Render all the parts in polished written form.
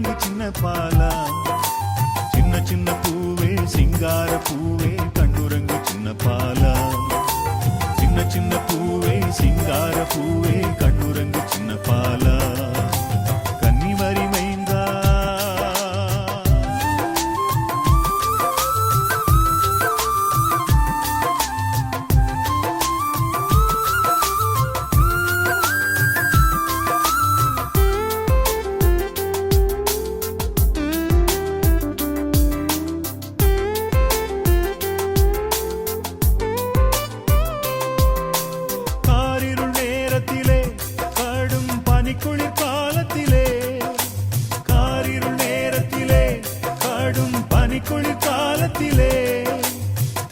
கண்ணுரங்கு சின்ன பாலா சின்ன சின்ன பூவே சிங்கார பூவே கண்ணுரங்கு சின்ன பாலா சின்ன சின்ன பூவே சிங்கார பூவே கண்ணுரங்கு சின்ன பாலா கன்னிமரி மைந்தா குளிர் காலத்திலே காரிருள் நேரத்திலே கடும் பனி குளிர் காலத்திலே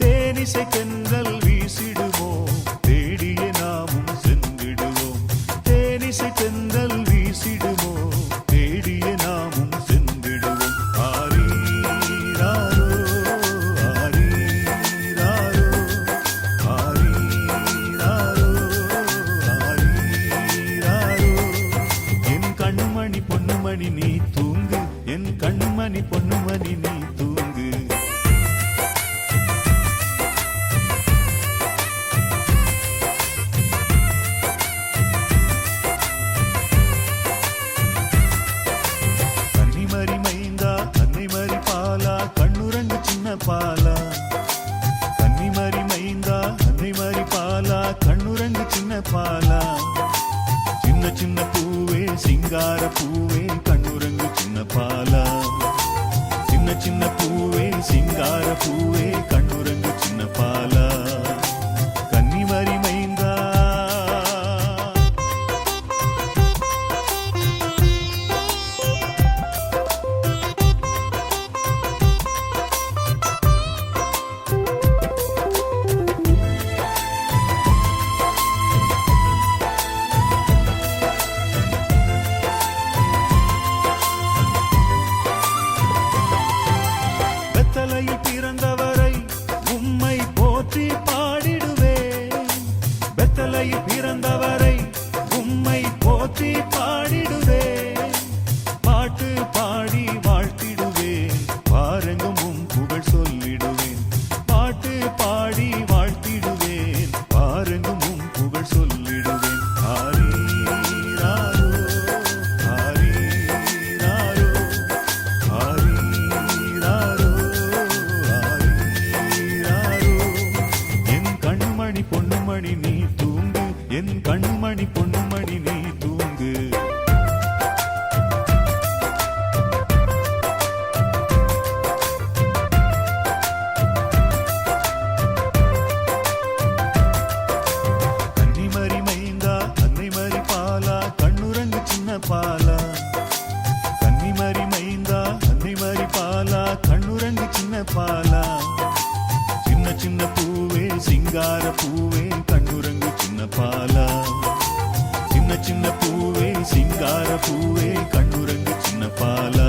தேனிசை தென்றல் வீசிடுவோம் தேடிய நாமும் சென்றிடுவோம் தேனிசை தென்றல் வீசிடுவோம் தேடிய நாமும் சென்றிடுவோம் ஆரீராரோ ஆரீராரோ ஆரீராரோ கண்மணி பொன்னுமணி நீ தூங்கு என் கண்மணி பொன்னுமணி நீ தூங்கு கன்னிமரி மைந்தா கன்னிமரி பாலா கண்ணுரங்கு சின்ன பாலா கன்னிமரி மைந்தா கன்னிமரி பாலா கண்ணுரங்கு சின்ன பாலா சின்ன சின்ன பூவே சிங்கார பூவே கண்ணுரங்கு சின்ன பாலா சின்ன சின்ன பூவே சிங்கார பூவே கண்ணுரங்கு சின்ன பாலா கன்னிமரி மைந்தா பெத்தலையில் பிறந்தவரை உம்மை போற்றி பாடிடுவேன் பெத்தலையில் பிறந்தவரை உம்மை போற்றி பாடிடுவேன் பாட்டு பாடி வாழ்த்திடுவேன் பாரெங்கும் உம் புகழ் சொல்லிடுவேன் பாட்டு பாடி வாழ்த்திடுவேன் பாரெங்கும் உம் புகழ் சொல்லிடுவேன் ஆரீராரோ ஆரீராரோ ஆரீராரோ பொன்னுமணி நீ தூங்கு என் கண்மணி பொன்னுமணி நீ தூங்கு கன்னிமரி மைந்தா கன்னிமரி பாலா கண்ணுரங்கு சின்ன பாலா கன்னிமரி மைந்தா கன்னிமரி பாலா கண்ணுரங்கு சின்ன பாலா சின்ன சின்ன பூவே சிங்கார பூவே கண்ணுரங்கு சின்ன பாலா சின்ன சின்ன பூவே சிங்கார பூவே கண்ணுரங்கு சின்ன பாலா